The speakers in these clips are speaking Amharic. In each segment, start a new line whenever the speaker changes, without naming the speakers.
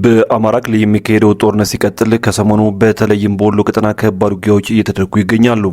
በአማራ ክልል የሚካሄደው ጦርነት ሲቀጥል ከሰሞኑ በተለይም በወሎ ቀጠና ከባድ ውጊያዎች እየተደረጉ ይገኛሉ።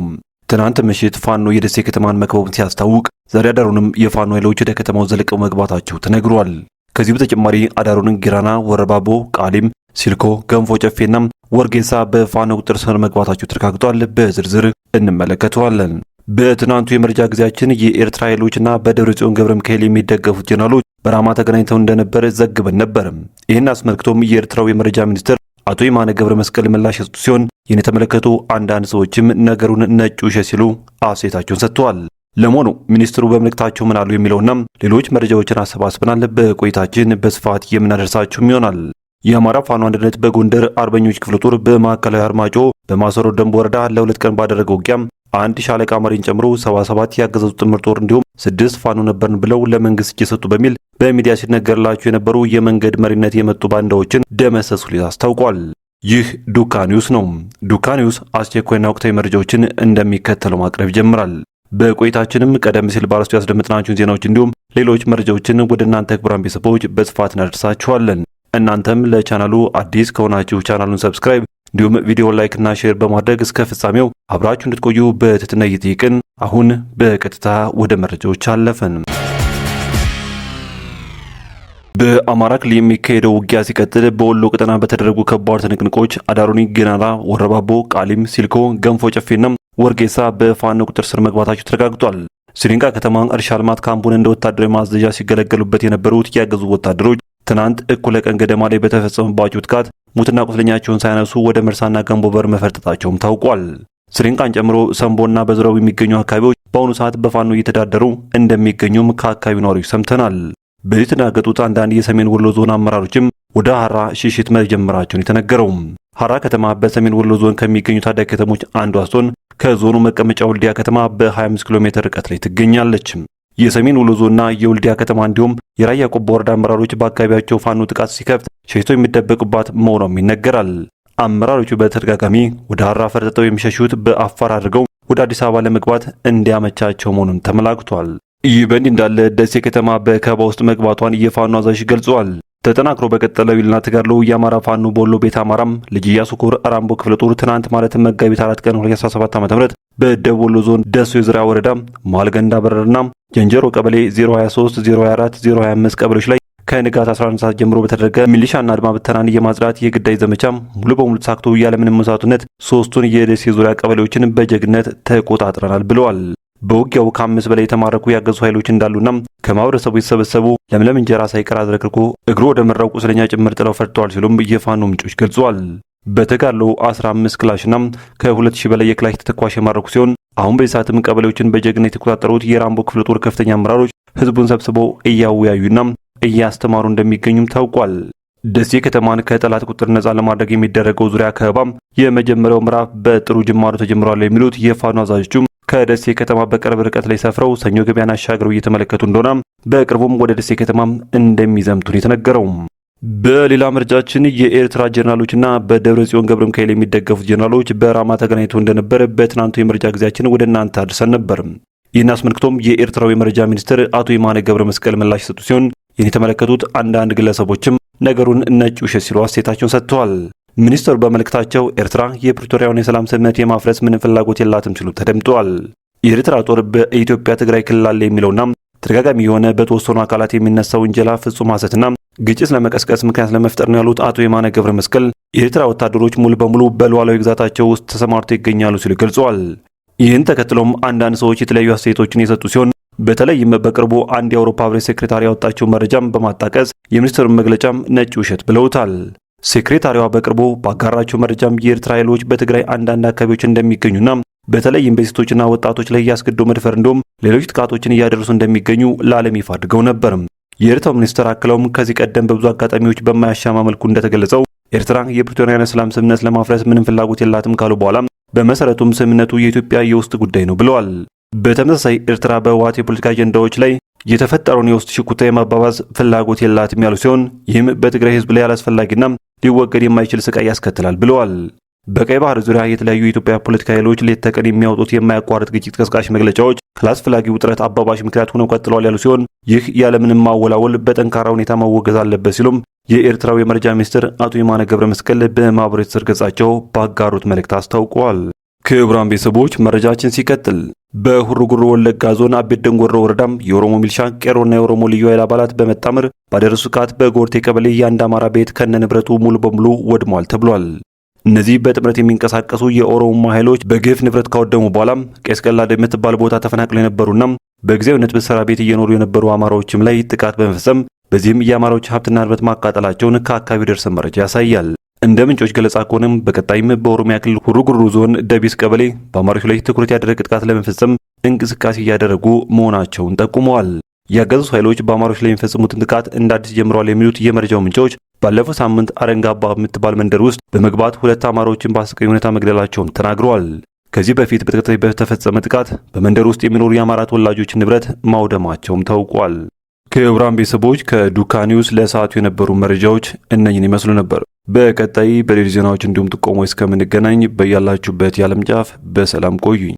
ትናንት ምሽት ፋኖ የደሴ ከተማን መክበቡን ሲያስታውቅ ዛሬ አዳሩንም የፋኖ ኃይሎች ወደ ከተማው ዘልቀው መግባታቸው ተነግሯል። ከዚህ በተጨማሪ አዳሩን ጊራና፣ ወረባቦ፣ ቃሊም፣ ሲልኮ፣ ገንፎ ጨፌና ወርጌሳ በፋኖ ቁጥጥር ስር መግባታቸው ተረጋግጧል። በዝርዝር እንመለከተዋለን። በትናንቱ የመረጃ ጊዜያችን የኤርትራ ኃይሎችና በደብረጽዮን ገብረ ሚካኤል የሚደገፉት ጀነራሎች በራማ ተገናኝተው እንደነበር ዘግበን ነበር። ይህን አስመልክቶም የኤርትራው የመረጃ ሚኒስትር አቶ የማነ ገብረ መስቀል ምላሽ የሰጡ ሲሆን ይህን የተመለከቱ አንዳንድ ሰዎችም ነገሩን ነጭ ውሸት ሲሉ አስተያየታቸውን ሰጥተዋል። ለመሆኑ ሚኒስትሩ በመልእክታቸው ምን አሉ የሚለውና ሌሎች መረጃዎችን አሰባስበናል። በቆይታችን በስፋት የምናደርሳችሁም ይሆናል። የአማራ ፋኖ አንድነት በጎንደር አርበኞች ክፍለ ጦር በማዕከላዊ አርማጮ በማሰሮ ደንብ ወረዳ ለ2 ቀን ባደረገው ውጊያም አንድ ሻለቃ መሪን ጨምሮ 77 ያገዘዙ ጥምር ጦር እንዲሁም 6 ፋኖ ነበርን ብለው ለመንግስት እየሰጡ በሚል በሚዲያ ሲነገርላቸው የነበሩ የመንገድ መሪነት የመጡ ባንዳዎችን ደመሰሱ ሲል አስታውቋል። ይህ ዱካ ኒውስ ነው። ዱካ ኒውስ አስቸኳይና ወቅታዊ መረጃዎችን እንደሚከተለው ማቅረብ ይጀምራል። በቆይታችንም ቀደም ሲል ባለስቱ ያስደመጥናችሁን ዜናዎች እንዲሁም ሌሎች መረጃዎችን ወደ እናንተ ክቡራን ቤተሰቦች በስፋት እናደርሳችኋለን። እናንተም ለቻናሉ አዲስ ከሆናችሁ ቻናሉን ሰብስክራይብ እንዲሁም ቪዲዮ ላይክ እና ሼር በማድረግ እስከ ፍጻሜው አብራችሁ እንድትቆዩ በትህትና እየጠየቅን አሁን በቀጥታ ወደ መረጃዎች አለፈን። በአማራ ክልል የሚካሄደው ውጊያ ሲቀጥል በወሎ ቀጠና በተደረጉ ከባድ ትንቅንቆች አዳሩኒ ጊራና፣ ወረባቦ፣ ቃሊም፣ ሲልኮ፣ ገንፎ ጨፌና ወርጌሳ በፋኖ ቁጥጥር ስር መግባታቸው ተረጋግጧል። ሲሪንቃ ከተማ እርሻ ልማት ካምፑን እንደ ወታደራዊ ማዘዣ ሲገለገሉበት የነበሩት ያገዙ ወታደሮች ትናንት እኩለ ቀን ገደማ ላይ በተፈጸመባቸው ጥቃት ሙትና ቁስለኛቸውን ሳያነሱ ወደ መርሳና ገንቦ በር መፈርጠጣቸውም ታውቋል። ስሪንቃን ጨምሮ ሰንቦና በዙሪያው የሚገኙ አካባቢዎች በአሁኑ ሰዓት በፋኖ እየተዳደሩ እንደሚገኙም ከአካባቢው ነዋሪዎች ሰምተናል። በዚህ የተናገጡት አንዳንድ የሰሜን ወሎ ዞን አመራሮችም ወደ ሐራ ሽሽት መጀመራቸውን የተነገረው። ሐራ ከተማ በሰሜን ወሎ ዞን ከሚገኙ ታዳጊ ከተሞች አንዷ ስትሆን ከዞኑ መቀመጫ ወልዲያ ከተማ በ25 ኪሎ ሜትር ርቀት ላይ ትገኛለች። የሰሜን ወሎ ዞንና የወልዲያ ከተማ እንዲሁም የራያ ቆቦ ወረዳ አመራሮች በአካባቢያቸው ፋኖ ጥቃት ሲከፍት ሸሽተው የሚደበቁባት መሆኗም ይነገራል። አመራሮቹ በተደጋጋሚ ወደ ሐራ ፈርጥጠው የሚሸሹት በአፋር አድርገው ወደ አዲስ አበባ ለመግባት እንዲያመቻቸው መሆኑን ተመላክቷል። ይህ በእንዲህ እንዳለ ደሴ ከተማ በከበባ ውስጥ መግባቷን የፋኖ አዛዥ ገልጸዋል። ተጠናክሮ በቀጠለው ይልና ተጋድሎ የአማራ ፋኖ በወሎ ቤት አማራም ልጅ ኢያሱ ኮር አራምቦ ክፍለ ጦር ትናንት ማለትም መጋቢት 4 ቀን 2017 ዓ.ም በደቡብ ወሎ ዞን ደሶ የዙሪያ ወረዳ ማልገንዳ በረርና ጀንጀሮ ቀበሌ 023፣ 024፣ 025 ቀበሌዎች ላይ ከንጋት 11 ሰዓት ጀምሮ በተደረገ ሚሊሻና አድማ ብተናን የማጽዳት የግዳጅ ዘመቻ ሙሉ በሙሉ ተሳክቶ ያለምንም መስዋዕትነት ሶስቱን የደሴ ዙሪያ ቀበሌዎችን በጀግነት ተቆጣጥረናል ብለዋል። በውጊያው ከ5 በላይ የተማረኩ ያገዙ ኃይሎች እንዳሉና ከማህበረሰቡ የተሰበሰቡ ለምለም እንጀራ ሳይቀር አዝረክርኮ እግሩ ወደ መራው ቁስለኛ ጭምር ጥለው ፈርተዋል ሲሉም የፋኖ ምንጮች ገልጸዋል። በተጋድሎ 15 ክላሽና ከ2000 በላይ የክላሽ ተተኳሽ የማረኩ ሲሆን አሁን በዚህ ሰዓትም ቀበሌዎችን በጀግነት የተቆጣጠሩት የራምቦ ክፍለ ጦር ከፍተኛ አመራሮች ህዝቡን ሰብስበው እያወያዩና እያስተማሩ እንደሚገኙም ታውቋል። ደሴ ከተማን ከጠላት ቁጥጥር ነፃ ለማድረግ የሚደረገው ዙሪያ ከበባም የመጀመሪያው ምዕራፍ በጥሩ ጅማሮ ተጀምሯል የሚሉት የፋኖ አዛዦቹም ከደሴ ከተማ በቅርብ ርቀት ላይ ሰፍረው ሰኞ ገበያን አሻግረው እየተመለከቱ እንደሆነ በቅርቡም ወደ ደሴ ከተማ እንደሚዘምቱን የተነገረው። በሌላ መረጃችን የኤርትራ ጀነራሎችና በደብረጽዮን ገብረ ሚካኤል የሚደገፉት ጀነራሎች በራማ ተገናኝተው እንደነበር በትናንቱ የመረጃ ጊዜያችን ወደ እናንተ አድርሰን ነበር። ይህን አስመልክቶም የኤርትራው የመረጃ ሚኒስትር አቶ የማነ ገብረ መስቀል ምላሽ ሰጡ ሲሆን ይህን የተመለከቱት አንዳንድ ግለሰቦችም ነገሩን ነጭ ውሸት ሲሉ አስተያየታቸውን ሰጥተዋል። ሚኒስትሩ በመልእክታቸው ኤርትራ የፕሪቶሪያውን የሰላም ስምምነት የማፍረስ ምንም ፍላጎት የላትም ሲሉ ተደምጠዋል። የኤርትራ ጦር በኢትዮጵያ ትግራይ ክልል አለ የሚለውና ተደጋጋሚ የሆነ በተወሰኑ አካላት የሚነሳው ውንጀላ ፍጹም ሐሰትና ግጭት ለመቀስቀስ ምክንያት ለመፍጠር ነው ያሉት አቶ የማነ ገብረ መስቀል የኤርትራ ወታደሮች ሙሉ በሙሉ በሉዓላዊ ግዛታቸው ውስጥ ተሰማርተው ይገኛሉ ሲሉ ገልጸዋል። ይህን ተከትሎም አንዳንድ ሰዎች የተለያዩ አስተያየቶችን የሰጡ ሲሆን በተለይም በቅርቡ አንድ የአውሮፓ ህብረት ሴክሬታሪ ያወጣቸው መረጃም በማጣቀስ የሚኒስትሩን መግለጫም ነጭ ውሸት ብለውታል። ሴክሬታሪዋ በቅርቡ ባጋራቸው መረጃም የኤርትራ ኃይሎች በትግራይ አንዳንድ አካባቢዎች እንደሚገኙና በተለይም በሴቶችና ወጣቶች ላይ ያስገድዶ መድፈር እንዲሁም ሌሎች ጥቃቶችን እያደረሱ እንደሚገኙ ለዓለም ይፋ አድርገው ነበር። የኤርትራው ሚኒስትር አክለውም ከዚህ ቀደም በብዙ አጋጣሚዎች በማያሻማ መልኩ እንደተገለጸው ኤርትራ የፕሪቶሪያን የሰላም ስምምነት ለማፍረስ ምንም ፍላጎት የላትም ካሉ በኋላ በመሰረቱም ስምምነቱ የኢትዮጵያ የውስጥ ጉዳይ ነው ብለዋል። በተመሳሳይ ኤርትራ በህወሓት የፖለቲካ አጀንዳዎች ላይ የተፈጠረውን የውስጥ ሽኩታ የማባባዝ ፍላጎት የላትም ያሉ ሲሆን ይህም በትግራይ ህዝብ ላይ አላስፈላጊና ሊወገድ የማይችል ስቃይ ያስከትላል ብለዋል። በቀይ ባህር ዙሪያ የተለያዩ የኢትዮጵያ ፖለቲካ ኃይሎች ሌት ተቀን የሚያወጡት የማያቋርጥ ግጭት ቀስቃሽ መግለጫዎች ካላስፈላጊ ውጥረት አባባሽ ምክንያት ሆነው ቀጥለዋል ያሉ ሲሆን ይህ ያለምንም ማወላወል በጠንካራ ሁኔታ መወገዝ አለበት ሲሉም የኤርትራው የመረጃ ሚኒስትር አቶ የማነ ገብረ መስቀል በማህበራዊ ትስስር ገጻቸው ባጋሩት መልእክት አስታውቀዋል። ክቡራን ቤተሰቦች መረጃችን ሲቀጥል በሁሩ ጉሩ ወለጋ ዞን አቤት ደንጎሮ ወረዳም የኦሮሞ ሚሊሻ ቄሮና የኦሮሞ ልዩ ኃይል አባላት በመጣመር ባደረሱ ጥቃት በጎርቴ ቀበሌ የአንድ አማራ ቤት ከነ ንብረቱ ሙሉ በሙሉ ወድሟል ተብሏል። እነዚህ በጥምረት የሚንቀሳቀሱ የኦሮሞ ኃይሎች በግፍ ንብረት ካወደሙ በኋላም ቄስ ቀላድ የምትባል ቦታ ተፈናቅለው የነበሩና በጊዜያዊነት በሰራ ቤት እየኖሩ የነበሩ አማራዎችም ላይ ጥቃት በመፈጸም በዚህም የአማራዎች ሀብትና ንብረት ማቃጠላቸውን ከአካባቢው ደርሰን መረጃ ያሳያል። እንደ ምንጮች ገለጻ ከሆነም በቀጣይም በኦሮሚያ ክልል ሁሩ ጉሩ ዞን ደቢስ ቀበሌ በአማሮች ላይ ትኩረት ያደረገ ጥቃት ለመፈጸም እንቅስቃሴ እያደረጉ መሆናቸውን ጠቁመዋል። የአገዛዙ ኃይሎች በአማሮች ላይ የሚፈጽሙትን ጥቃት እንደ አዲስ ጀምረዋል የሚሉት የመረጃው ምንጮች ባለፈው ሳምንት አረንጋባ በምትባል መንደር ውስጥ በመግባት 2 አማሮችን በአሰቃቂ ሁኔታ መግደላቸውን ተናግረዋል። ከዚህ በፊት በተከታታይ በተፈጸመ ጥቃት በመንደር ውስጥ የሚኖሩ የአማራ ተወላጆች ንብረት ማውደማቸውም ታውቋል። ክቡራን ቤተሰቦች ከዱካ ኒውስ ለሰዓቱ የነበሩ መረጃዎች እነኝን ይመስሉ ነበር። በቀጣይ በሌሎች ዜናዎች እንዲሁም ጥቆሞች እስከምንገናኝ በያላችሁበት የዓለም ጫፍ በሰላም ቆዩኝ።